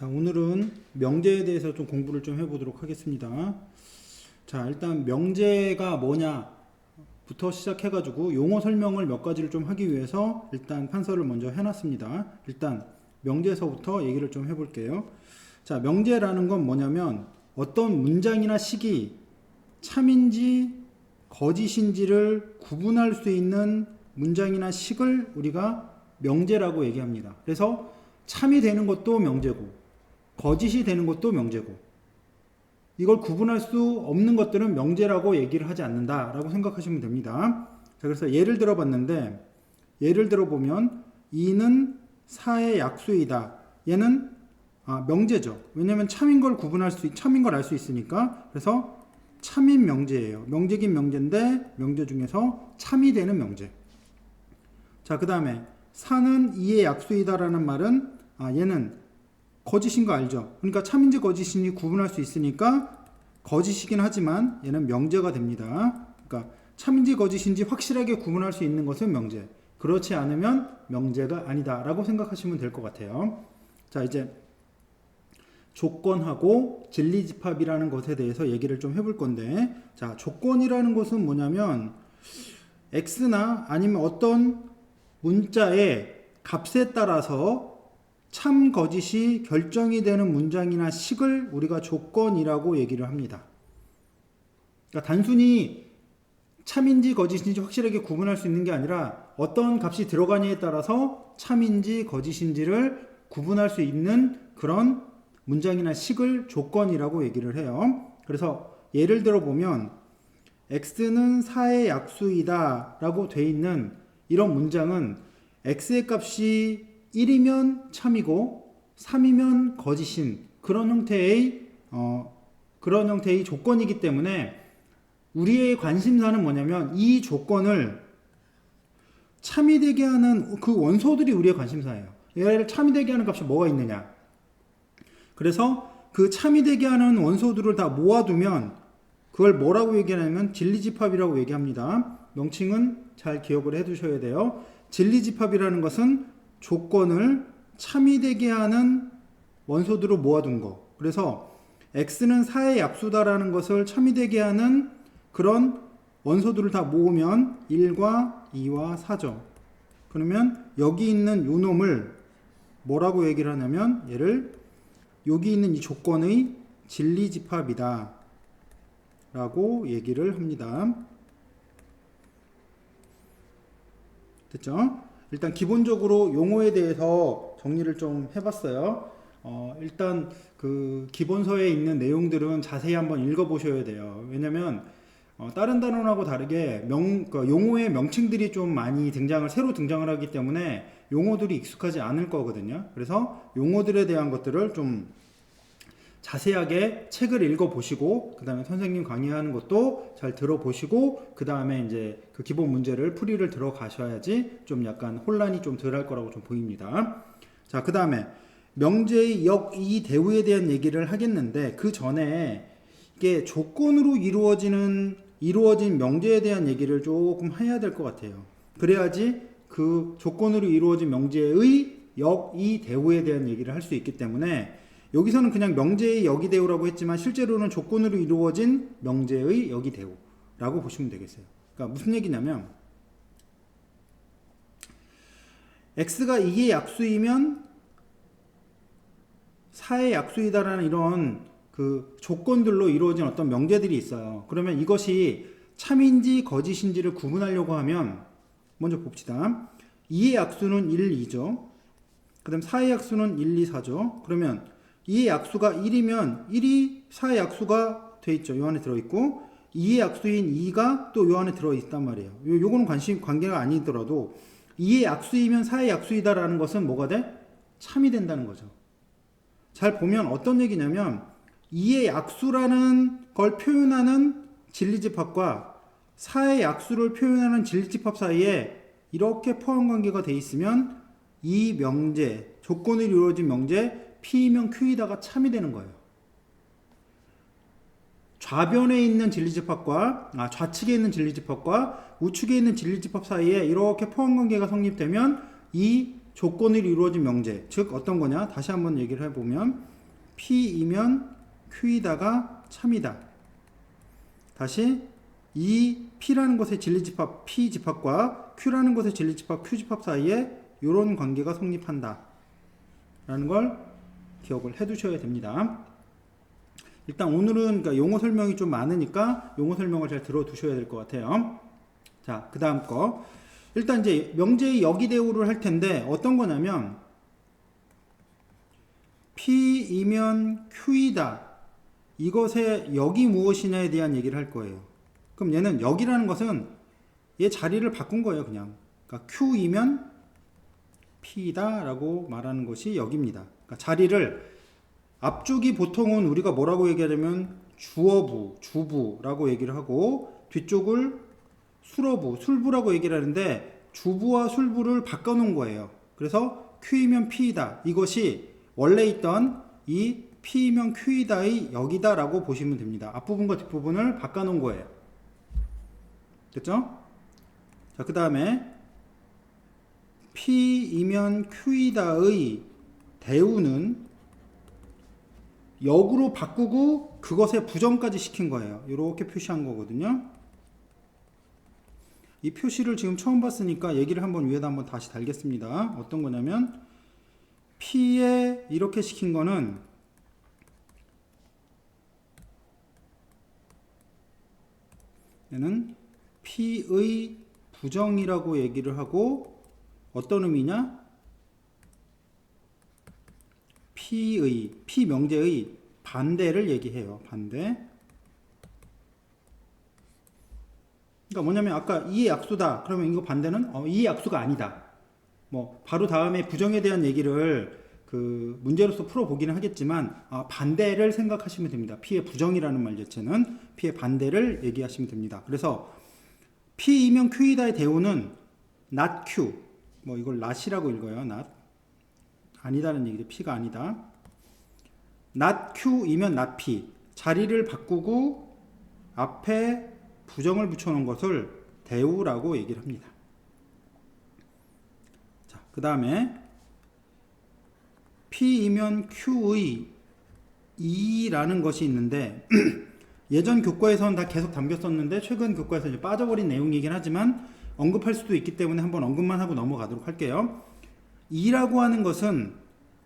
자, 오늘은 명제에 대해서 좀 공부를 좀 해보도록 하겠습니다. 자, 일단 명제가 뭐냐부터 시작해가지고 용어 설명을 몇 가지를 좀 하기 위해서 일단 판서를 먼저 해놨습니다. 일단 명제에서부터 얘기를 좀 해볼게요. 자, 명제라는 건 뭐냐면 어떤 문장이나 식이 참인지 거짓인지를 구분할 수 있는 문장이나 식을 우리가 명제라고 얘기합니다. 그래서 참이 되는 것도 명제고 거짓이 되는 것도 명제고 이걸 구분할 수 없는 것들은 명제라고 얘기를 하지 않는다라고 생각하시면 됩니다. 자, 그래서 예를 들어 봤는데 예를 들어 보면 이는 사의 약수이다. 얘는 명제죠. 왜냐면 참인 걸 참인 걸 알 수 있으니까. 그래서 참인 명제예요. 명제긴 명제인데 명제 중에서 참이 되는 명제. 자, 그 다음에 사는 이의 약수이다라는 말은 얘는 거짓인 거 알죠? 그러니까 참인지 거짓인지 구분할 수 있으니까 거짓이긴 하지만 얘는 명제가 됩니다. 그러니까 참인지 거짓인지 확실하게 구분할 수 있는 것은 명제. 그렇지 않으면 명제가 아니다라고 생각하시면 될 것 같아요. 자, 이제 조건하고 진리집합이라는 것에 대해서 얘기를 좀 해볼 건데, 자, 조건이라는 것은 뭐냐면 x나 아니면 어떤 문자의 값에 따라서 참 거짓이 결정이 되는 문장이나 식을 우리가 조건이라고 얘기를 합니다. 그러니까 단순히 참인지 거짓인지 확실하게 구분할 수 있는 게 아니라 어떤 값이 들어가냐에 따라서 참인지 거짓인지를 구분할 수 있는 그런 문장이나 식을 조건이라고 얘기를 해요. 그래서 예를 들어 보면 x는 4의 약수이다 라고 돼 있는 이런 문장은 x의 값이 1이면 참이고 3이면 거짓인 그런 형태의 조건이기 때문에 우리의 관심사는 뭐냐면 이 조건을 참이 되게 하는 그 원소들이 우리의 관심사예요. 얘를 참이 되게 하는 값이 뭐가 있느냐. 그래서 그 참이 되게 하는 원소들을 다 모아두면 그걸 뭐라고 얘기하냐면 진리집합이라고 얘기합니다. 명칭은 잘 기억을 해두셔야 돼요. 진리집합이라는 것은 조건을 참이 되게 하는 원소들을 모아둔 거. 그래서 x는 4의 약수다라는 것을 참이 되게 하는 그런 원소들을 다 모으면 1과 2와 4죠. 그러면 여기 있는 요 놈을 뭐라고 얘기를 하냐면 얘를 여기 있는 이 조건의 진리집합이다 라고 얘기를 합니다. 됐죠? 일단 기본적으로 용어에 대해서 정리를 좀 해봤어요. 일단 그 기본서에 있는 내용들은 자세히 한번 읽어보셔야 돼요. 왜냐면 다른 단원하고 다르게 용어의 명칭들이 좀 많이 새로 등장을 하기 때문에 용어들이 익숙하지 않을 거거든요. 그래서 용어들에 대한 것들을 좀 자세하게 책을 읽어보시고 그 다음에 선생님 강의하는 것도 잘 들어보시고 그 다음에 이제 그 기본 문제를 풀이를 들어가셔야지 좀 약간 혼란이 좀 덜 할 거라고 좀 보입니다. 자, 그 다음에 명제의 이 대우에 대한 얘기를 하겠는데 그 전에 이게 조건으로 이루어진 명제에 대한 얘기를 조금 해야 될 것 같아요. 그래야지 그 조건으로 이루어진 명제의 이 대우에 대한 얘기를 할 수 있기 때문에 여기서는 그냥 명제의 역이대우라고 했지만 실제로는 조건으로 이루어진 명제의 역이대우라고 보시면 되겠어요. 그러니까 무슨 얘기냐면 x가 2의 약수이면 4의 약수이다라는 이런 그 조건들로 이루어진 어떤 명제들이 있어요. 그러면 이것이 참인지 거짓인지를 구분하려고 하면 먼저 봅시다. 2의 약수는 1, 2죠. 그 다음 4의 약수는 1, 2, 4죠. 그러면 2의 약수가 1이면 1이 4의 약수가 돼 있죠. 요 안에 들어있고 2의 약수인 2가 또 요 안에 들어있단 말이에요. 요거는 관계가 아니더라도 2의 약수이면 4의 약수이다라는 것은 뭐가 돼? 참이 된다는 거죠. 잘 보면 어떤 얘기냐면 2의 약수라는 걸 표현하는 진리집합과 4의 약수를 표현하는 진리집합 사이에 이렇게 포함관계가 돼 있으면 이 명제, 조건으로 이루어진 명제 P이면 Q이다가 참이 되는 거예요. 좌변에 있는 진리집합과 좌측에 있는 진리집합과 우측에 있는 진리집합 사이에 이렇게 포함관계가 성립되면 이 조건으로 이루어진 명제, 즉 어떤 거냐? 다시 한번 얘기를 해보면 P이면 Q이다가 참이다. 다시 이 P라는 것의 진리집합 P집합과 Q라는 것의 진리집합 Q집합 사이에 이런 관계가 성립한다 라는 걸 기억을 해 두셔야 됩니다. 일단 오늘은 그러니까 용어 설명이 좀 많으니까 용어 설명을 잘 들어 두셔야 될 것 같아요. 자, 그 다음 거. 일단 이제 명제의 역이대우를 할 텐데 어떤 거냐면 P이면 Q이다. 이것의 역이 무엇이냐에 대한 얘기를 할 거예요. 그럼 얘는 역이라는 것은 얘 자리를 바꾼 거예요, 그냥. 그러니까 Q이면 P이다 라고 말하는 것이 역입니다. 그러니까 자리를 앞쪽이 보통은 우리가 뭐라고 얘기하냐면 주어부, 주부라고 얘기를 하고 뒤쪽을 술어부, 술부라고 얘기를 하는데 주부와 술부를 바꿔놓은 거예요. 그래서 Q이면 P이다. 이것이 원래 있던 이 P이면 Q이다의 역이다 라고 보시면 됩니다. 앞부분과 뒷부분을 바꿔놓은 거예요. 됐죠? 자, 그 다음에 P이면 Q이다의 대우는 역으로 바꾸고 그것의 부정까지 시킨 거예요. 이렇게 표시한 거거든요. 이 표시를 지금 처음 봤으니까 얘기를 한번 위에다 한번 다시 달겠습니다. 어떤 거냐면 P에 이렇게 시킨 거는 얘는 P의 부정이라고 얘기를 하고 어떤 의미냐? P 명제의 반대를 얘기해요. 반대. 그러니까 뭐냐면 아까 이의 약수다. 그러면 이거 반대는 이의 약수가 아니다. 뭐 바로 다음에 부정에 대한 얘기를 그 문제로서 풀어보기는 하겠지만 반대를 생각하시면 됩니다. P의 부정이라는 말 자체는 P의 반대를 얘기하시면 됩니다. 그래서 P이면 Q이다의 대우는 not Q. 뭐 이걸 not이라고 읽어요. not. 아니다는 얘기죠. P가 아니다. not Q이면 not P. 자리를 바꾸고 앞에 부정을 붙여놓은 것을 대우라고 얘기를 합니다. 자, 그 다음에 P이면 Q의 E라는 것이 있는데 예전 교과에서는 다 계속 담겼었는데 최근 교과에서 이제 빠져버린 내용이긴 하지만 언급할 수도 있기 때문에 한번 언급만 하고 넘어가도록 할게요. E라고 하는 것은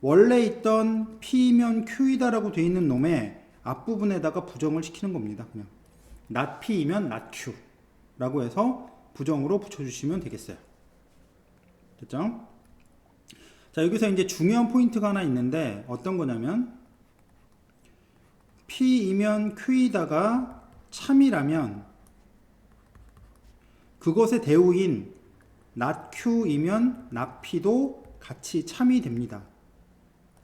원래 있던 P이면 Q이다라고 되어 있는 놈의 앞부분에다가 부정을 시키는 겁니다. 그냥 not P이면 not Q 라고 해서 부정으로 붙여주시면 되겠어요. 됐죠? 자, 여기서 이제 중요한 포인트가 하나 있는데 어떤 거냐면 P이면 Q이다가 참이라면 그것의 대우인 not Q이면 not P도 같이 참이 됩니다.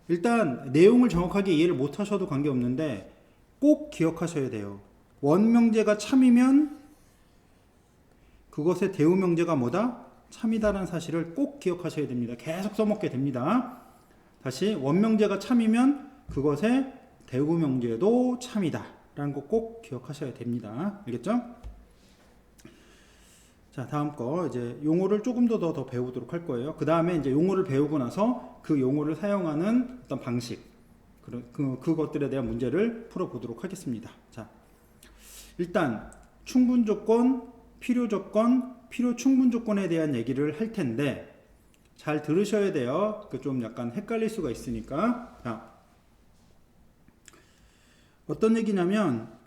일단 내용을 정확하게 이해를 못 하셔도 관계없는데 꼭 기억하셔야 돼요. 원명제가 참이면 그것의 대우명제가 뭐다? 참이다라는 사실을 꼭 기억하셔야 됩니다. 계속 써먹게 됩니다. 다시 원명제가 참이면 그것의 대우명제도 참이다 라는 거 꼭 기억하셔야 됩니다. 알겠죠? 자, 다음 거 이제 용어를 조금 더 배우도록 할 거예요. 그 다음에 이제 용어를 배우고 나서 그 용어를 사용하는 어떤 방식 그것들에 대한 문제를 풀어보도록 하겠습니다. 자, 일단 충분조건, 필요조건, 필요충분조건에 대한 얘기를 할 텐데 잘 들으셔야 돼요. 좀 약간 헷갈릴 수가 있으니까. 자, 어떤 얘기냐면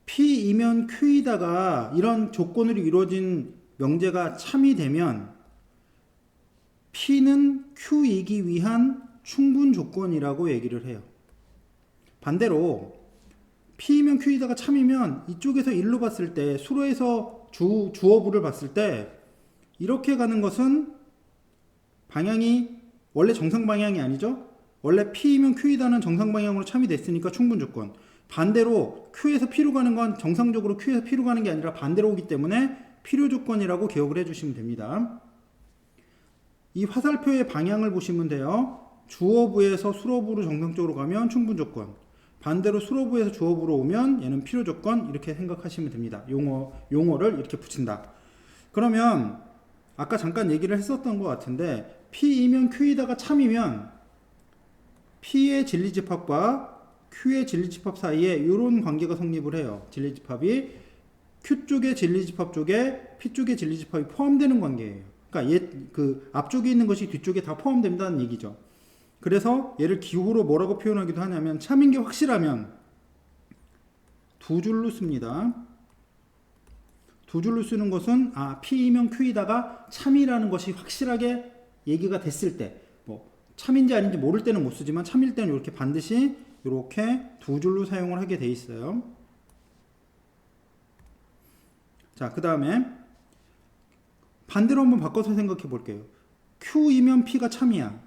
P이면 Q이다가 이런 조건으로 이루어진 명제가 참이 되면 P는 Q이기 위한 충분조건이라고 얘기를 해요. 반대로 P이면 Q이다가 참이면 이쪽에서 일로 봤을 때 수로에서 주어부를 봤을 때 이렇게 가는 것은 방향이 원래 정상 방향이 아니죠? 원래 P이면 Q이다는 정상 방향으로 참이 됐으니까 충분조건. 반대로 Q에서 P로 가는 건 정상적으로 Q에서 P로 가는 게 아니라 반대로 오기 때문에 필요조건이라고 기억을 해주시면 됩니다. 이 화살표의 방향을 보시면 돼요. 주어부에서 수어부로 정상적으로 가면 충분조건. 반대로 수어부에서 주어부로 오면 얘는 필요조건 이렇게 생각하시면 됩니다. 용어를 이렇게 붙인다. 그러면 아까 잠깐 얘기를 했었던 것 같은데 P이면 Q이다가 참이면 P의 진리집합과 Q의 진리집합 사이에 이런 관계가 성립을 해요. 진리집합이 Q 쪽의 진리집합 쪽에 P 쪽의 진리집합이 포함되는 관계예요. 그러니까 그 앞쪽에 있는 것이 뒤쪽에 다 포함된다는 얘기죠. 그래서 얘를 기호로 뭐라고 표현하기도 하냐면 참인 게 확실하면 두 줄로 씁니다. 두 줄로 쓰는 것은 P이면 Q이다가 참이라는 것이 확실하게 얘기가 됐을 때, 뭐 참인지 아닌지 모를 때는 못 쓰지만 참일 때는 이렇게 반드시 이렇게 두 줄로 사용을 하게 돼 있어요. 자, 그 다음에 반대로 한번 바꿔서 생각해 볼게요. Q이면 P가 참이야.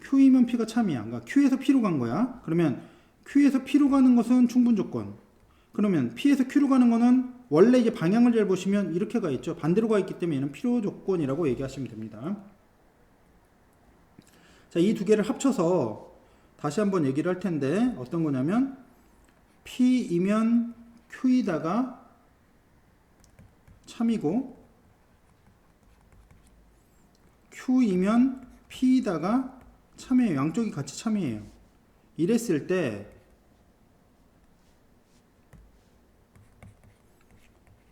Q이면 P가 참이야. 그러니까 Q에서 P로 간 거야. 그러면 Q에서 P로 가는 것은 충분 조건. 그러면 P에서 Q로 가는 거는 원래 이제 방향을 잘 보시면 이렇게 가 있죠. 반대로 가 있기 때문에 얘는 필요 조건이라고 얘기하시면 됩니다. 자, 이 두 개를 합쳐서 다시 한번 얘기를 할 텐데 어떤 거냐면 P이면 Q이다가 참이고 Q이면 P이다가 참이에요. 양쪽이 같이 참이에요. 이랬을 때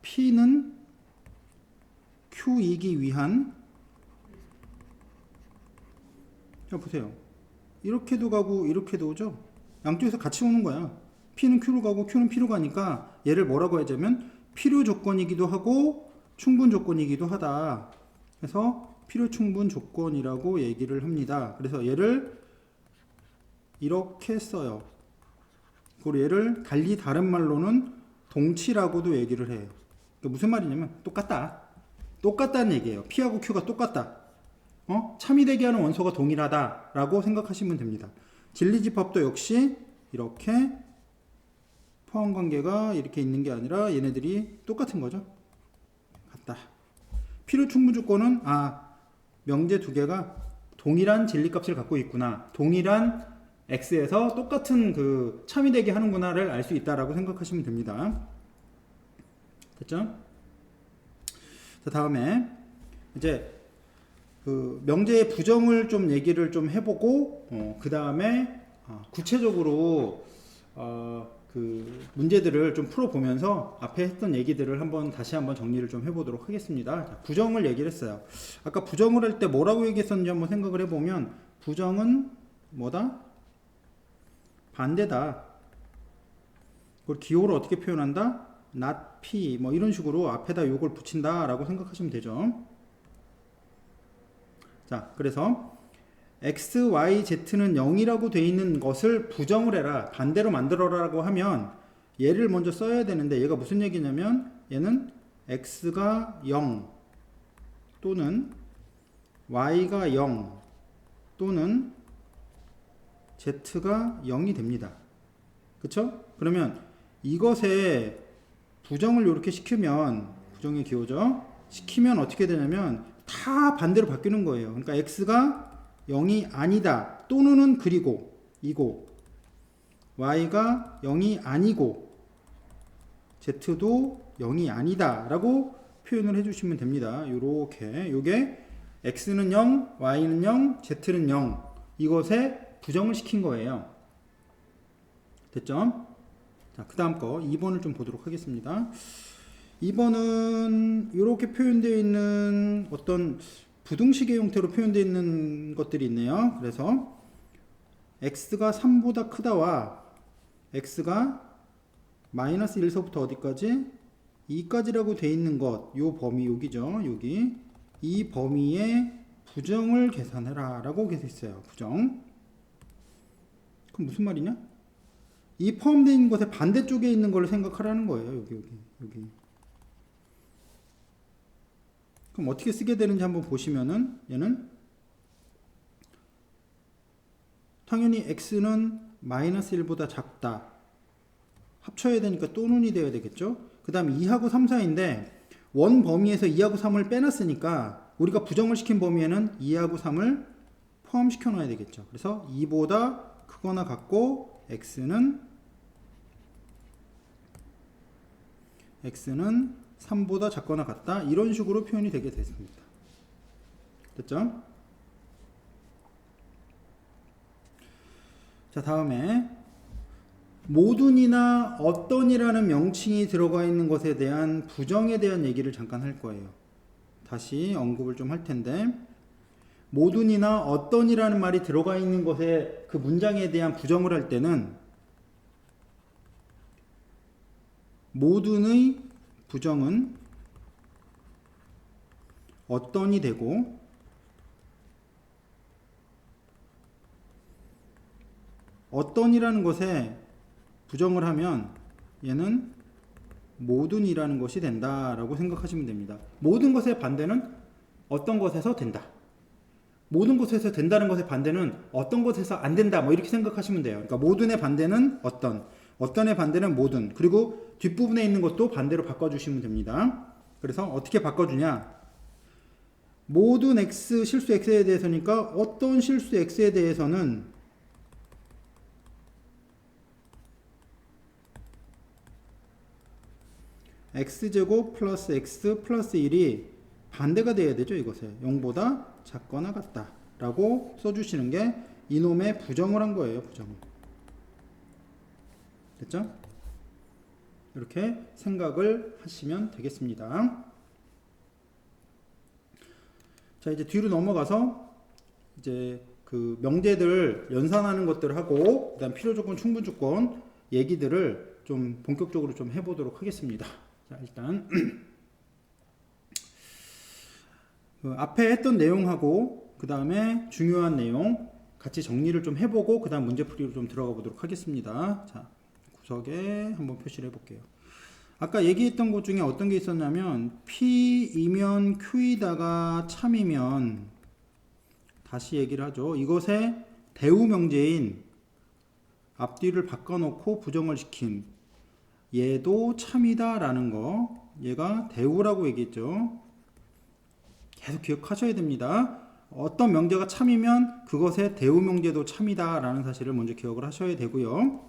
P는 Q이기 위한, 자 보세요. 이렇게도 가고 이렇게도 오죠. 양쪽에서 같이 오는 거야. P는 Q로 가고 Q는 P로 가니까 얘를 뭐라고 하자면 필요 조건이기도 하고 충분 조건이기도 하다. 그래서 필요 충분 조건이라고 얘기를 합니다. 그래서 얘를 이렇게 써요. 그리고 얘를 달리 다른 말로는 동치라고도 얘기를 해요. 무슨 말이냐면 똑같다는 얘기예요. P하고 Q가 똑같다. 참이 되게 하는 원소가 동일하다라고 생각하시면 됩니다. 진리집합도 역시 이렇게 포함관계가 이렇게 있는 게 아니라 얘네들이 똑같은 거죠. 같다. 필요 충분 조건은 명제 두 개가 동일한 진리값을 갖고 있구나. 동일한 x에서 똑같은 그 참이 되게 하는구나를 알 수 있다라고 생각하시면 됩니다. 됐죠? 자, 다음에 이제 그 명제의 부정을 좀 얘기를 좀 해보고 그 다음에 구체적으로 그 문제들을 좀 풀어보면서 앞에 했던 얘기들을 다시 한번 정리를 좀 해보도록 하겠습니다. 자, 부정을 얘기를 했어요. 아까 부정을 할 때 뭐라고 얘기했었는지 한번 생각을 해보면 부정은 뭐다? 반대다. 그걸 기호로 어떻게 표현한다? not P 뭐 이런 식으로 앞에다 요걸 붙인다 라고 생각하시면 되죠. 자, 그래서 x, y, z는 0이라고 돼 있는 것을 부정을 해라, 반대로 만들어라 라고 하면 얘를 먼저 써야 되는데 얘가 무슨 얘기냐면 얘는 x가 0 또는 y가 0 또는 z가 0이 됩니다. 그쵸? 그러면 이것에 부정을 이렇게 시키면, 부정의 기호죠. 시키면 어떻게 되냐면 다 반대로 바뀌는 거예요. 그러니까 x가 0이 아니다 또는 그리고 이고, y가 0이 아니고 z도 0이 아니다 라고 표현을 해주시면 됩니다. 요렇게 요게 x는 0, y는 0, z는 0 이것에 부정을 시킨 거예요. 됐죠? 자, 그 다음 거 2번을 좀 보도록 하겠습니다. 2번은 이렇게 표현되어 있는 어떤 부등식의 형태로 표현되어 있는 것들이 있네요. 그래서 x가 3보다 크다와 x가 마이너스 1서부터 어디까지? 2까지라고 되어 있는 것, 요 범위 여기죠. 여기 이 범위의 부정을 계산해라 라고 되어 있어요. 부정. 그럼 무슨 말이냐? 이 포함되어 있는 것의 반대쪽에 있는 걸 생각하라는 거예요. 여기. 그럼 어떻게 쓰게 되는지 한번 보시면은 얘는 당연히 x는 마이너스 1보다 작다. 합쳐야 되니까 또는이 되어야 되겠죠. 그 다음 2하고 3 사이인데 원 범위에서 2하고 3을 빼놨으니까 우리가 부정을 시킨 범위에는 2하고 3을 포함시켜 놔야 되겠죠. 그래서 2보다 크거나 같고 x는 3보다 작거나 같다. 이런 식으로 표현이 되게 됐습니다. 됐죠? 자, 다음에 모든이나 어떤이라는 명칭이 들어가 있는 것에 대한 부정에 대한 얘기를 잠깐 할 거예요. 다시 언급을 좀 할 텐데, 모든이나 어떤이라는 말이 들어가 있는 것에 그 문장에 대한 부정을 할 때는 모든의 부정은 어떤이 되고 어떤이라는 것에 부정을 하면 얘는 모든이라는 것이 된다라고 생각하시면 됩니다. 모든 것의 반대는 어떤 것에서 된다. 모든 것에서 된다는 것의 반대는 어떤 것에서 안 된다. 뭐 이렇게 생각하시면 돼요. 그러니까 모든의 반대는 어떤, 어떤의 반대는 모든. 그리고 뒷부분에 있는 것도 반대로 바꿔주시면 됩니다. 그래서 어떻게 바꿔주냐? 모든 x 실수 x에 대해서니까 어떤 실수 x에 대해서는 x제곱 플러스 x 플러스 1이 반대가 돼야 되죠. 이것에 0보다 작거나 같다 라고 써주시는 게 이놈의 부정을 한 거예요. 부정을. 됐죠? 이렇게 생각을 하시면 되겠습니다. 자, 이제 뒤로 넘어가서 이제 그 명제들 연산하는 것들을 하고 그다음 필요조건 충분조건 얘기들을 좀 본격적으로 좀 해보도록 하겠습니다. 자, 일단 그 앞에 했던 내용하고 그 다음에 중요한 내용 같이 정리를 좀 해보고 그 다음 문제풀이로 좀 들어가 보도록 하겠습니다. 자, 구석에 한번 표시를 해볼게요. 아까 얘기했던 것 중에 어떤 게 있었냐면 P이면 Q이다가 참이면 다시 얘기를 하죠. 이것의 대우 명제인 앞뒤를 바꿔놓고 부정을 시킨 얘도 참이다 라는 거, 얘가 대우라고 얘기했죠. 계속 기억하셔야 됩니다. 어떤 명제가 참이면 그것의 대우 명제도 참이다 라는 사실을 먼저 기억을 하셔야 되고요.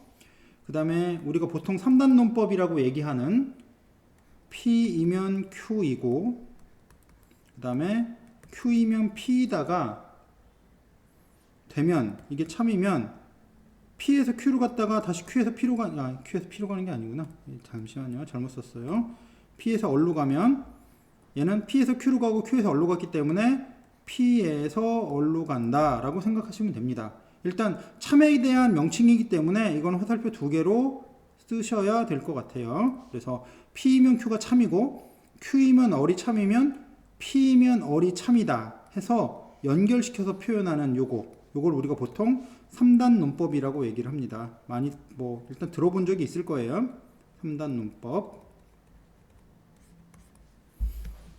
그 다음에 우리가 보통 3단 논법이라고 얘기하는 P이면 Q이고 그 다음에 Q이면 P이다가 되면 이게 참이면 P에서 Q로 갔다가 다시 Q에서 P로 Q에서 P로 가는 게 아니구나. 잠시만요. 잘못 썼어요. P에서 얼로 가면 얘는 P에서 Q로 가고 Q에서 얼로 갔기 때문에 P에서 얼로 간다 라고 생각하시면 됩니다. 일단 참에 대한 명칭이기 때문에 이건 화살표 두 개로 쓰셔야 될 것 같아요. 그래서 P이면 Q가 참이고 Q이면 얼이 참이면 P이면 얼이 참이다 해서 연결시켜서 표현하는 요걸 우리가 보통 3단 논법이라고 얘기를 합니다. 많이 뭐 일단 들어본 적이 있을 거예요. 3단 논법.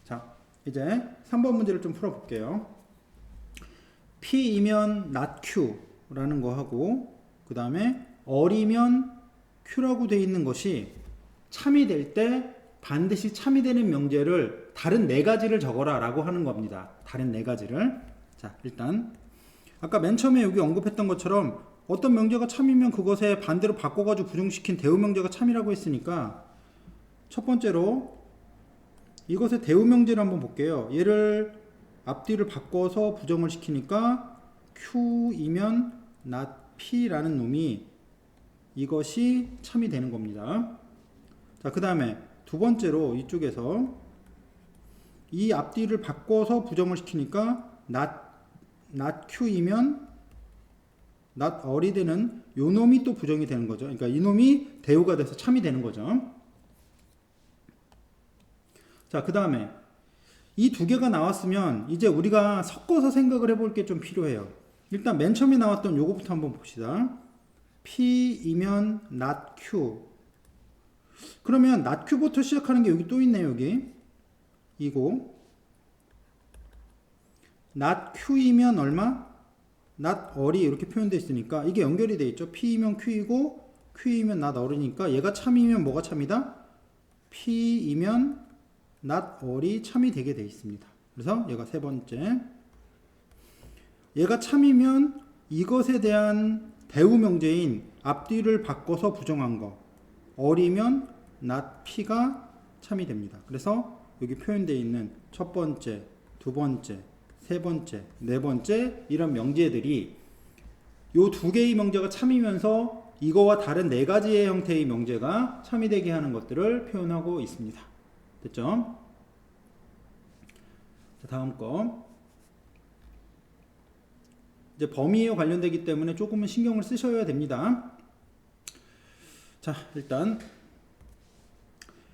자, 이제 3번 문제를 좀 풀어볼게요. P이면 not Q라는 거 하고 그 다음에 얼이면 Q라고 되어 있는 것이 참이 될 때 반드시 참이 되는 명제를 다른 네 가지를 적어라 라고 하는 겁니다. 다른 네 가지를. 자, 일단 아까 맨 처음에 여기 언급했던 것처럼 어떤 명제가 참이면 그것에 반대로 바꿔가지고 부정시킨 대우 명제가 참이라고 했으니까 첫 번째로 이것의 대우 명제를 한번 볼게요. 얘를 앞뒤를 바꿔서 부정을 시키니까 Q이면 not P라는 놈이 이것이 참이 되는 겁니다. 자, 그 다음에 두 번째로 이쪽에서 이 앞뒤를 바꿔서 부정을 시키니까 not Q이면 not 얼이 되는 요 놈이 또 부정이 되는 거죠. 그러니까 이 놈이 대우가 돼서 참이 되는 거죠. 자, 그 다음에 이 두 개가 나왔으면 이제 우리가 섞어서 생각을 해볼 게 좀 필요해요. 일단 맨 처음에 나왔던 요거부터 한번 봅시다. P이면 not Q. 그러면 not Q부터 시작하는 게 여기 또 있네요. 여기 이거 not Q이면 얼마? not 얼이 이렇게 표현되어 있으니까 이게 연결이 되어 있죠. P이면 Q이고 Q이면 not 얼이니까 얘가 참이면 뭐가 참이다? P이면 not 얼이 참이 되게 되어 있습니다. 그래서 얘가 세 번째. 얘가 참이면 이것에 대한 대우 명제인 앞뒤를 바꿔서 부정한 거. 얼이면 not P가 참이 됩니다. 그래서 여기 표현되어 있는 첫 번째, 두 번째, 세 번째, 네 번째 이런 명제들이 요 두 개의 명제가 참이면서 이거와 다른 네 가지의 형태의 명제가 참이 되게 하는 것들을 표현하고 있습니다. 됐죠? 자, 다음 거. 이제 범위에 관련되기 때문에 조금은 신경을 쓰셔야 됩니다. 자, 일단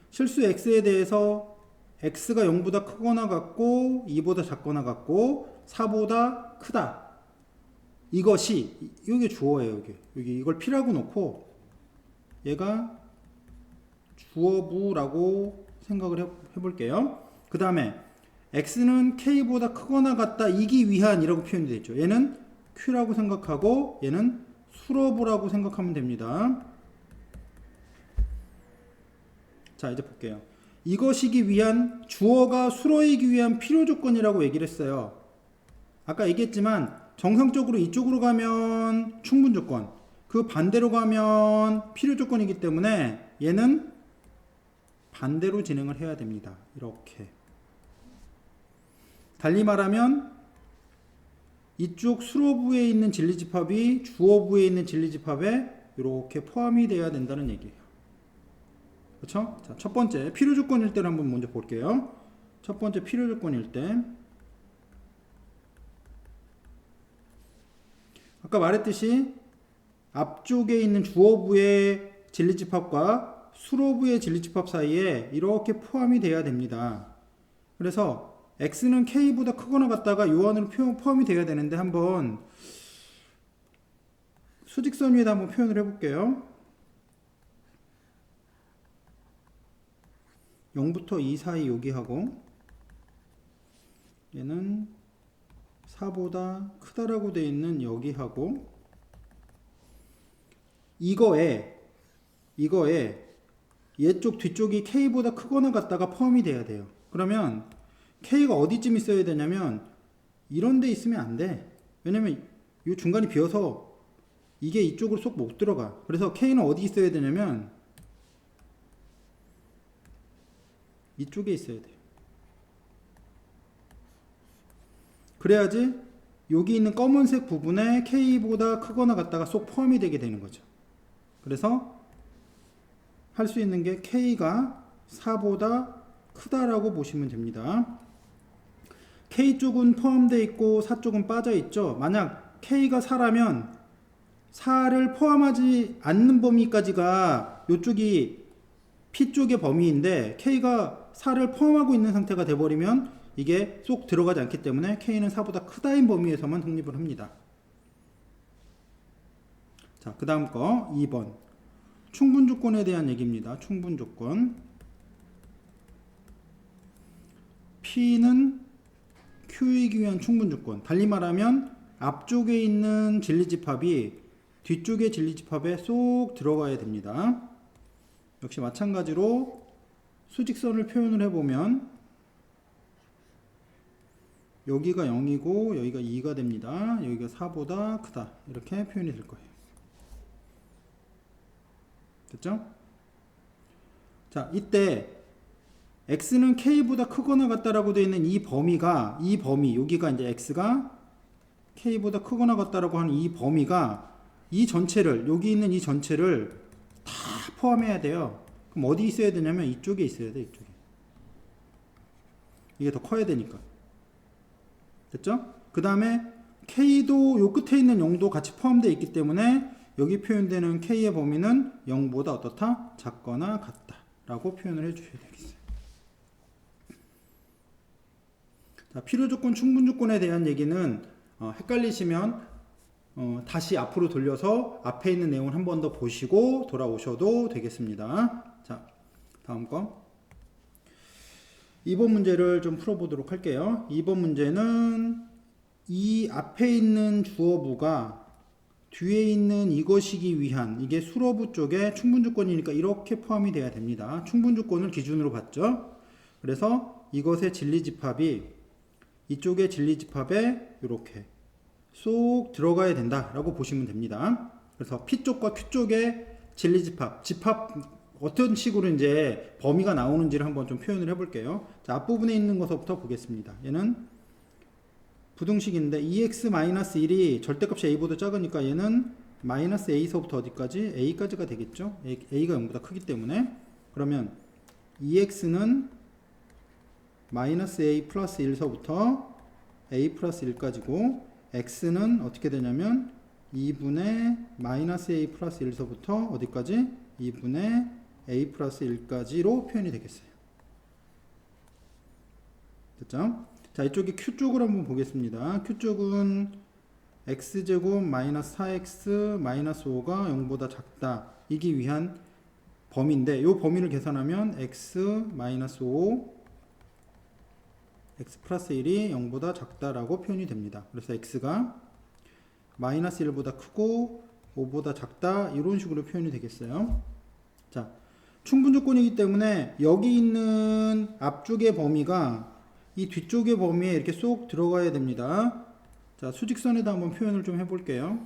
실수 x에 대해서 x가 0보다 크거나 같고 2보다 작거나 같고 4보다 크다. 이것이 이게 주어예요. 여기 이걸 p라고 놓고 얘가 주어부라고 생각을 해볼게요. 그 다음에 x는 k보다 크거나 같다 이기 위한 이라고 표현이 되어 있죠. 얘는 q라고 생각하고 얘는 수로부라고 생각하면 됩니다. 자, 이제 볼게요. 이것이기 위한 주어가 수로이기 위한 필요 조건이라고 얘기를 했어요. 아까 얘기했지만 정상적으로 이쪽으로 가면 충분 조건, 그 반대로 가면 필요 조건이기 때문에 얘는 반대로 진행을 해야 됩니다. 이렇게. 달리 말하면 이쪽 수로부에 있는 진리집합이 주어부에 있는 진리집합에 이렇게 포함이 되어야 된다는 얘기예요. 그렇죠? 자, 첫 번째 필요 조건일 때를 한번 먼저 볼게요. 첫 번째 필요 조건일 때 아까 말했듯이 앞쪽에 있는 주어부의 진리집합과 수로부의 진리집합 사이에 이렇게 포함이 돼야 됩니다. 그래서 x는 k보다 크거나 같다가 요 안으로 포함이 돼야 되는데 한번 수직선 위에다 한번 표현을 해볼게요. 0부터 2 사이 여기하고 얘는 4보다 크다라고 되어 있는 여기하고 이거에 얘쪽 뒤쪽이 k보다 크거나 같다가 포함이 돼야 돼요. 그러면 k가 어디쯤 있어야 되냐면 이런 데 있으면 안 돼. 왜냐면 이 중간이 비어서 이게 이쪽으로 쏙 못 들어가. 그래서 k는 어디 있어야 되냐면 이쪽에 있어야 돼요. 그래야지 여기 있는 검은색 부분에 k보다 크거나 같다가 쏙 포함이 되게 되는 거죠. 그래서 할 수 있는 게 k가 4보다 크다라고 보시면 됩니다. k 쪽은 포함되어 있고 4 쪽은 빠져 있죠. 만약 k가 4라면 4를 포함하지 않는 범위까지가 이쪽이 p 쪽의 범위인데 k가 4를 포함하고 있는 상태가 돼버리면 이게 쏙 들어가지 않기 때문에 k는 4보다 크다인 범위에서만 성립을 합니다. 자, 그 다음 거 2번 충분 조건에 대한 얘기입니다. 충분 조건. P는 Q이기 위한 충분 조건. 달리 말하면 앞쪽에 있는 진리집합이 뒤쪽의 진리집합에 쏙 들어가야 됩니다. 역시 마찬가지로 수직선을 표현을 해보면 여기가 0이고 여기가 2가 됩니다. 여기가 4보다 크다. 이렇게 표현이 될 거예요. 됐죠? 자, 이때 x는 k보다 크거나 같다라고 되어 있는 이 범위, 여기가 이제 x가 k보다 크거나 같다라고 하는 이 범위가 이 전체를, 여기 있는 이 전체를 다 포함해야 돼요. 그럼 어디 있어야 되냐면 이쪽에 있어야 돼, 이쪽에. 이게 더 커야 되니까. 됐죠? 그 다음에 k도 요 끝에 있는 0도 같이 포함되어 있기 때문에 여기 표현되는 k의 범위는 0보다 어떻다? 작거나 같다 라고 표현을 해주셔야 되겠어요. 자, 필요조건, 충분조건에 대한 얘기는 헷갈리시면 다시 앞으로 돌려서 앞에 있는 내용을 한 번 더 보시고 돌아오셔도 되겠습니다. 자, 다음 거 2번 문제를 좀 풀어보도록 할게요. 2번 문제는 이 앞에 있는 주어부가 뒤에 있는 이것이기 위한, 이게 수로부 쪽에 충분조건이니까 이렇게 포함이 돼야 됩니다. 충분조건을 기준으로 봤죠. 그래서 이것의 진리집합이 이쪽의 진리집합에 이렇게 쏙 들어가야 된다라고 보시면 됩니다. 그래서 P 쪽과 Q 쪽의 진리집합, 집합 어떤 식으로 이제 범위가 나오는지를 한번 좀 표현을 해볼게요. 자, 앞부분에 있는 것부터 보겠습니다. 얘는 부등식인데 2x-1이 절대값이 a보다 작으니까 얘는 마이너스 a서부터 어디까지? a까지가 되겠죠. a가 0보다 크기 때문에. 그러면 2x는 마이너스 a 플러스 1서부터 a 플러스 1까지고 x는 어떻게 되냐면 2분의 마이너스 a 플러스 1서부터 어디까지? 2분의 a 플러스 1까지로 표현이 되겠어요. 됐죠? 자, 이쪽에 Q쪽을 한번 보겠습니다. Q쪽은 x제곱 마이너스 4x 마이너스 5가 0보다 작다 이기 위한 범위인데 이 범위를 계산하면 x 마이너스 5 x 플러스 1이 0보다 작다라고 표현이 됩니다. 그래서 x가 마이너스 1보다 크고 5보다 작다 이런 식으로 표현이 되겠어요. 자, 충분조건이기 때문에 여기 있는 앞쪽의 범위가 이 뒤쪽의 범위에 이렇게 쏙 들어가야 됩니다. 자, 수직선에다 한번 표현을 좀 해볼게요.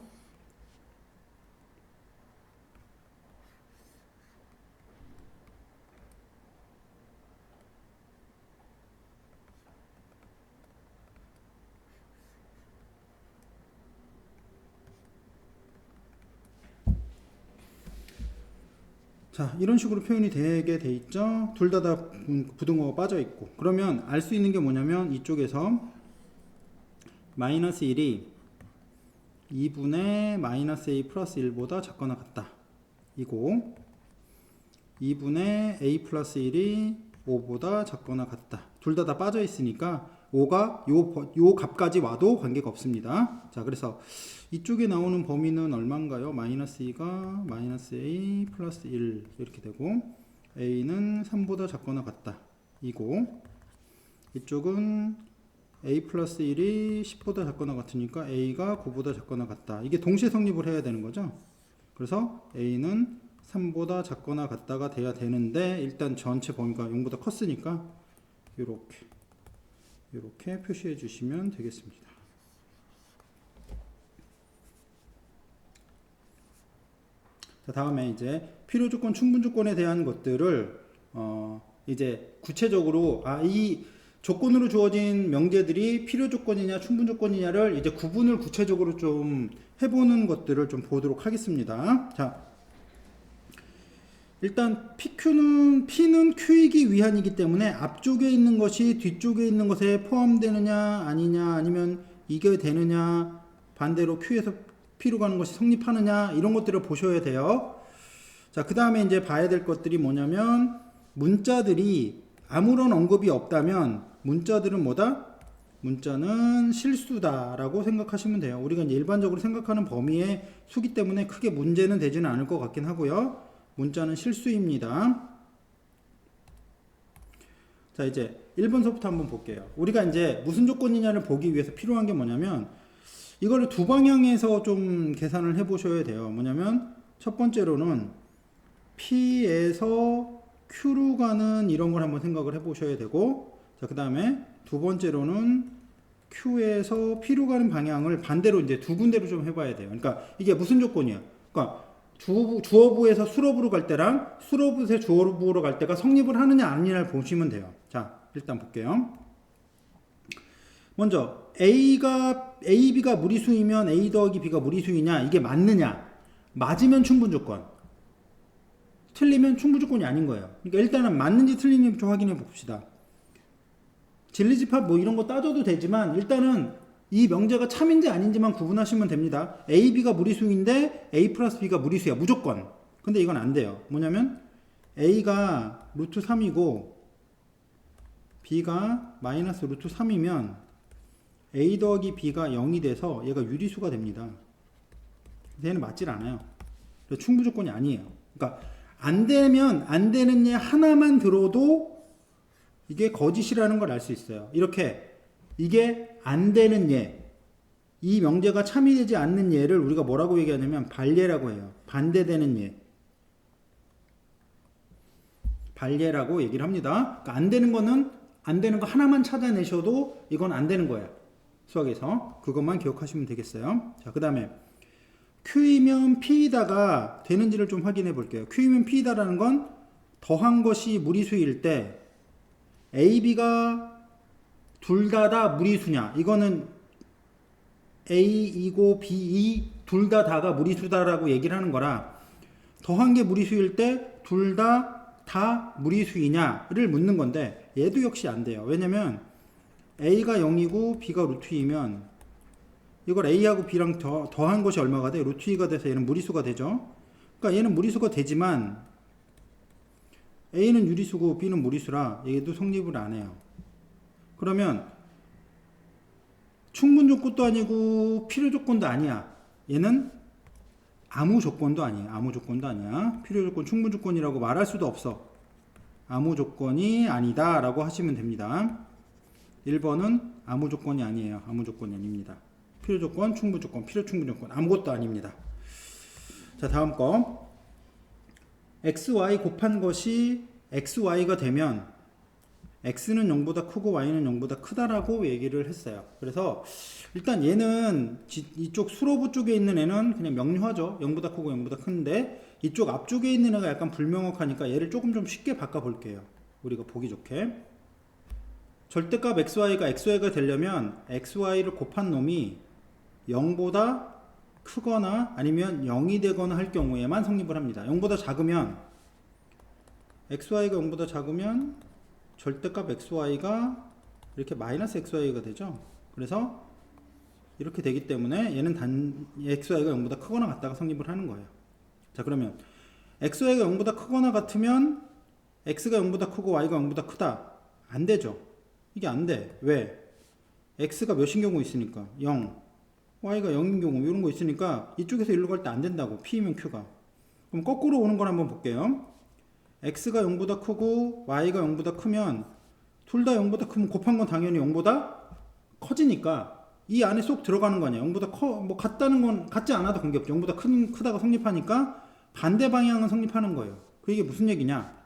자, 이런 식으로 표현이 되게 돼 있죠. 둘 다 부등호가 빠져 있고. 그러면 알 수 있는 게 뭐냐면 이쪽에서 마이너스 1이 2분의 마이너스 a 플러스 1보다 작거나 같다 이고 2분의 a 플러스 1이 5보다 작거나 같다. 둘 다 빠져 있으니까 5가 요 값까지 와도 관계가 없습니다. 자, 그래서 이쪽에 나오는 범위는 얼마인가요? 마이너스 2가 마이너스 a 플러스 1 이렇게 되고 a는 3보다 작거나 같다 이고 이쪽은 a 플러스 1이 10보다 작거나 같으니까 a가 9보다 작거나 같다. 이게 동시에 성립을 해야 되는 거죠. 그래서 a는 3보다 작거나 같다가 돼야 되는데 일단 전체 범위가 0보다 컸으니까 이렇게 표시해 주시면 되겠습니다. 자, 다음에 이제 필요조건, 충분조건에 대한 것들을 이제 구체적으로 이 조건으로 주어진 명제들이 필요조건이냐 충분조건이냐를 이제 구분을 구체적으로 좀 해보는 것들을 좀 보도록 하겠습니다. 자, 일단 P는 Q이기 위한이기 때문에 앞쪽에 있는 것이 뒤쪽에 있는 것에 포함되느냐 아니냐 아니면 이게 되느냐 반대로 Q에서 P로 가는 것이 성립하느냐 이런 것들을 보셔야 돼요. 자, 그 다음에 이제 봐야 될 것들이 뭐냐면 문자들이 아무런 언급이 없다면 문자들은 뭐다? 문자는 실수다라고 생각하시면 돼요. 우리가 이제 일반적으로 생각하는 범위의 수기 때문에 크게 문제는 되지는 않을 것 같긴 하고요. 문자는 실수입니다. 자, 이제 1번서부터 한번 볼게요. 우리가 이제 무슨 조건이냐를 보기 위해서 필요한 게 뭐냐면 이거를 두 방향에서 좀 계산을 해 보셔야 돼요. 뭐냐면 첫 번째로는 P에서 Q로 가는 이런 걸 한번 생각을 해 보셔야 되고, 자, 그 다음에 두 번째로는 Q에서 P로 가는 방향을 반대로 이제 두 군데로 좀 해봐야 돼요. 그러니까 이게 무슨 조건이야? 그러니까 주어부에서 수어부로 갈 때랑 수어부에서 주어부로 갈 때가 성립을 하느냐 아니냐를 보시면 돼요. 자, 일단 볼게요. 먼저 AB가 무리수이면 A 더하기 B가 무리수이냐 이게 맞느냐? 맞으면 충분조건, 틀리면 충분조건이 아닌 거예요. 그러니까 일단은 맞는지 틀리는지 좀 확인해 봅시다. 진리집합 뭐 이런 거 따져도 되지만 일단은 이 명제가 참인지 아닌지만 구분하시면 됩니다. A, B가 무리수인데 A 플러스 B가 무리수야 무조건. 근데 이건 안 돼요. 뭐냐면 A가 루트 3이고 B가 마이너스 루트 3이면 A 더하기 B가 0이 돼서 얘가 유리수가 됩니다. 얘는 맞질 않아요. 그래서 충분조건이 아니에요. 그러니까 안 되면 안 되는 예 하나만 들어도 이게 거짓이라는 걸 알 수 있어요. 이렇게 이게 안 되는 예, 이 명제가 참이되지 않는 예를 우리가 뭐라고 얘기하냐면 반예라고 해요. 반대되는 예, 반예라고 얘기를 합니다. 그러니까 안 되는 거는 안 되는 거 하나만 찾아내셔도 이건 안 되는 거예요. 수학에서 그것만 기억하시면 되겠어요. 자, 그 다음에 Q이면 P이다가 되는지를 좀 확인해 볼게요. Q이면 P이다라는 건 더한 것이 무리수일 때 A, B가 둘 다 무리수냐? 이거는 A이고 B 둘 다가 무리수다라고 얘기를 하는 거라 더한 게 무리수일 때 둘 다 무리수이냐를 묻는 건데 얘도 역시 안 돼요. 왜냐면 A가 0이고 B가 루트 2면 이걸 A하고 B랑 더한 것이 얼마가 돼? 루트 2가 돼서 얘는 무리수가 되죠. 그러니까 얘는 무리수가 되지만 A는 유리수고 B는 무리수라 얘도 성립을 안 해요. 그러면 충분 조건도 아니고 필요 조건도 아니야. 얘는 아무 조건도 아니에요. 아무 조건도 아니야. 필요 조건, 충분 조건이라고 말할 수도 없어. 아무 조건이 아니다 라고 하시면 됩니다. 1번은 아무 조건이 아니에요. 아무 조건이 아닙니다. 필요 조건, 충분 조건, 필요 충분 조건 아무것도 아닙니다. 자, 다음 거 xy 곱한 것이 xy가 되면 x는 0보다 크고 y는 0보다 크다라고 얘기를 했어요. 그래서 일단 얘는 이쪽 수로부 쪽에 있는 애는 그냥 명료하죠. 0보다 크고 0보다 큰데 이쪽 앞쪽에 있는 애가 약간 불명확하니까 얘를 조금 좀 쉽게 바꿔 볼게요. 우리가 보기 좋게 절대값 xy가 되려면 xy를 곱한 놈이 0보다 크거나 아니면 0이 되거나 할 경우에만 성립을 합니다. 0보다 작으면 xy가 0보다 작으면 절대값 xy가 이렇게 마이너스 xy가 되죠. 그래서 이렇게 되기 때문에 얘는 xy가 0보다 크거나 같다가 성립을 하는 거예요. 자, 그러면 xy가 0보다 크거나 같으면 x가 0보다 크고 y가 0보다 크다. 안 되죠. 이게 안 돼. 왜? x가 몇인 경우 있으니까 0, y가 0인 경우 이런 거 있으니까 이쪽에서 일로 갈 때 안 된다고. p이면 q가. 그럼 거꾸로 오는 걸 한번 볼게요. x가 0보다 크고 y가 0보다 크면 둘 다 0보다 크면 곱한 건 당연히 0보다 커지니까 이 안에 쏙 들어가는 거 아니야. 0보다 뭐 같다는 건 같지 않아도 관계없죠. 0보다 크다가 성립하니까 반대 방향은 성립하는 거예요. 그게 무슨 얘기냐?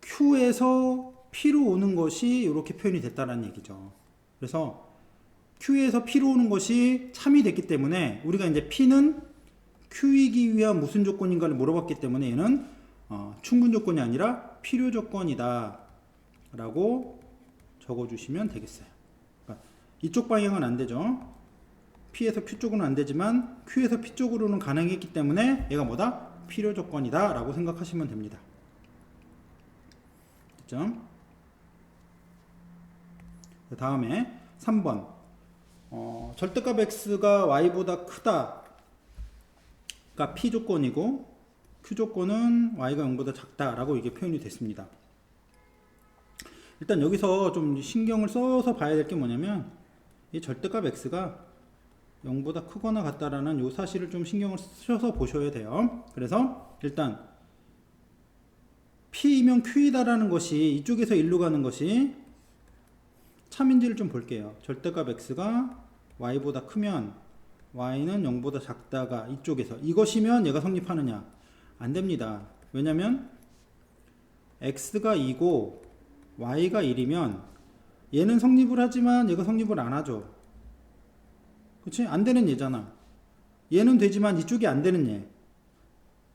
Q에서 P로 오는 것이 이렇게 표현이 됐다는 얘기죠. 그래서 Q에서 P로 오는 것이 참이 됐기 때문에 우리가 이제 P는 Q이기 위한 무슨 조건인가를 물어봤기 때문에 얘는 충분 조건이 아니라 필요 조건이다 라고 적어주시면 되겠어요. 그러니까 이쪽 방향은 안 되죠. P에서 Q 쪽으로는 안 되지만 Q에서 P 쪽으로는 가능했기 때문에 얘가 뭐다? 필요 조건이다 라고 생각하시면 됩니다. 됐죠? 다음에 3번 절대값 x가 y보다 크다 가 P 조건이고 Q 조건은 y가 0보다 작다라고 이게 표현이 됐습니다. 일단 여기서 좀 신경을 써서 봐야 될 게 뭐냐면 이 절대값 x가 0보다 크거나 같다라는 이 사실을 좀 신경을 쓰셔서 보셔야 돼요. 그래서 일단 P이면 Q이다라는 것이 이쪽에서 일로 가는 것이 참인지를 좀 볼게요. 절대값 x가 y보다 크면 y는 0보다 작다가 이쪽에서 이것이면 얘가 성립하느냐? 안 됩니다. 왜냐면 x가 2고 y가 1이면 얘는 성립을 하지만 얘가 성립을 안 하죠. 그치? 안 되는 얘잖아. 얘는 되지만 이쪽이 안 되는 얘.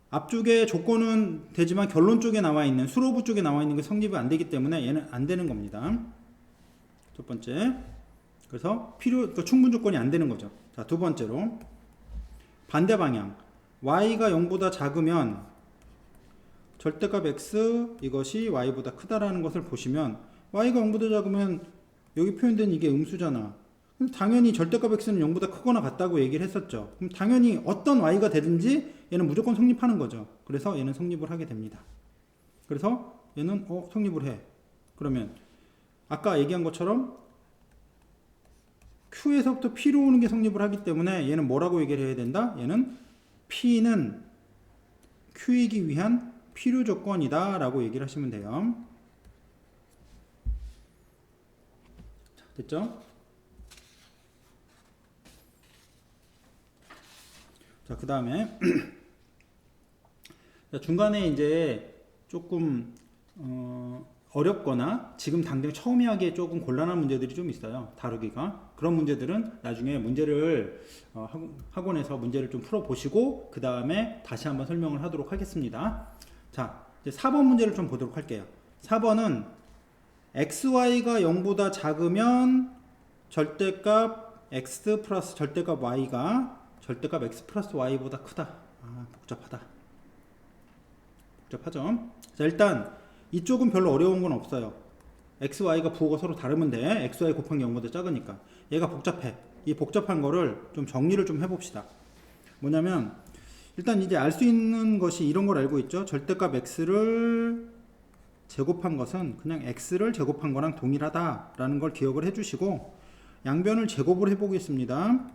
앞쪽에 조건은 되지만 결론 쪽에 나와 있는 수로부 쪽에 나와 있는 게 성립이 안 되기 때문에 얘는 안 되는 겁니다. 첫 번째. 그래서 충분 조건이 안 되는 거죠. 자, 두 번째로 반대 방향. y가 0보다 작으면 절대값 x 이것이 y보다 크다라는 것을 보시면 y가 0보다 작으면 여기 표현된 이게 음수잖아. 당연히 절대값 x는 0보다 크거나 같다고 얘기를 했었죠. 그럼 당연히 어떤 y가 되든지 얘는 무조건 성립하는 거죠. 그래서 얘는 성립을 하게 됩니다. 그래서 얘는 성립을 해. 그러면 아까 얘기한 것처럼 Q에서부터 P로 오는 게 성립을 하기 때문에 얘는 뭐라고 얘기를 해야 된다? 얘는 P는 Q이기 위한 필요 조건이다 라고 얘기를 하시면 돼요. 자, 됐죠? 자, 그 다음에 중간에 이제 조금 어렵거나 지금 당장 처음에 하기에 조금 곤란한 문제들이 좀 있어요. 다루기가. 그런 문제들은 나중에 문제를 학원에서 문제를 좀 풀어보시고 그 다음에 다시 한번 설명을 하도록 하겠습니다. 자, 이제 4번 문제를 좀 보도록 할게요. 4번은 xy가 0보다 작으면 절대값 x 플러스 절대값 y가 절대값 x 플러스 y보다 크다. 복잡하다. 복잡하죠? 자, 일단 이쪽은 별로 어려운 건 없어요. x, y가 부호가 서로 다르면 돼. x, y 곱하기 0보다 작으니까. 얘가 복잡해. 이 복잡한 거를 좀 정리를 좀 해봅시다. 뭐냐면 일단 이제 알 수 있는 것이 이런 걸 알고 있죠. 절대값 x를 제곱한 것은 그냥 x를 제곱한 거랑 동일하다라는 걸 기억을 해주시고 양변을 제곱을 해보겠습니다.